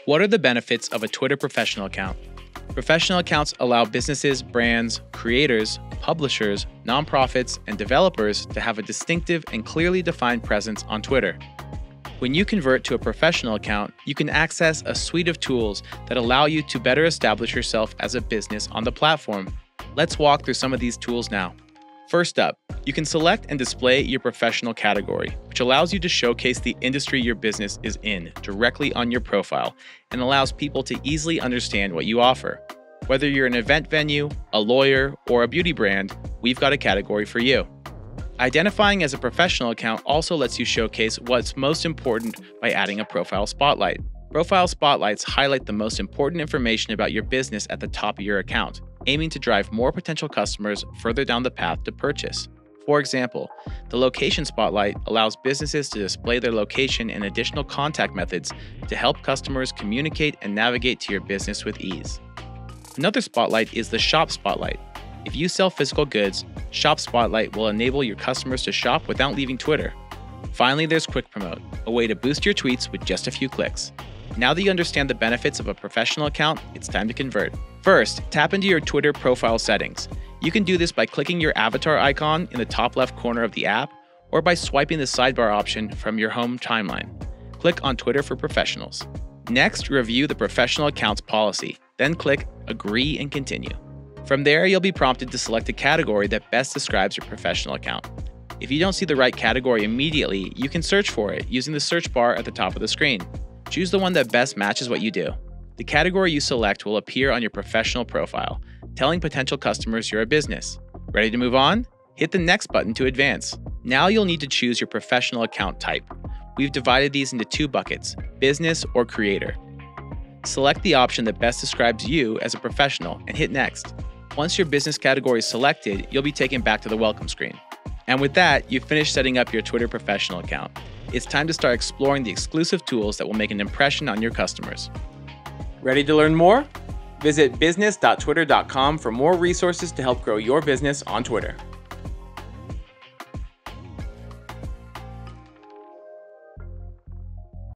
What are the benefits of a Twitter professional account? Professional accounts allow businesses, brands, creators, publishers, nonprofits, and developers to have a distinctive and clearly defined presence on Twitter. When you convert to a professional account, you can access a suite of tools that allow you to better establish yourself as a business on the platform. Let's walk through some of these tools now. First up, you can select and display your professional category, which allows you to showcase the industry your business is in directly on your profile and allows people to easily understand what you offer. Whether you're an event venue, a lawyer, or a beauty brand, we've got a category for you. Identifying as a professional account also lets you showcase what's most important by adding a profile spotlight. Profile spotlights highlight the most important information about your business at the top of your account, aiming to drive more potential customers further down the path to purchase. For example, the location spotlight allows businesses to display their location and additional contact methods to help customers communicate and navigate to your business with ease. Another spotlight is the shop spotlight. If you sell physical goods, Shop Spotlight will enable your customers to shop without leaving Twitter. Finally, there's Quick Promote, a way to boost your tweets with just a few clicks. Now that you understand the benefits of a professional account, it's time to convert. First, tap into your Twitter profile settings. You can do this by clicking your avatar icon in the top left corner of the app or by swiping the sidebar option from your home timeline. Click on Twitter for Professionals. Next, review the professional accounts policy, then click Agree and Continue. From there, you'll be prompted to select a category that best describes your professional account. If you don't see the right category immediately, you can search for it using the search bar at the top of the screen. Choose the one that best matches what you do. The category you select will appear on your professional profile, telling potential customers you're a business. Ready to move on? Hit the next button to advance. Now you'll need to choose your professional account type. We've divided these into two buckets, business or creator. Select the option that best describes you as a professional and hit next. Once your business category is selected, you'll be taken back to the welcome screen. And with that, you've finished setting up your Twitter professional account. It's time to start exploring the exclusive tools that will make an impression on your customers. Ready to learn more? Visit business.twitter.com for more resources to help grow your business on Twitter.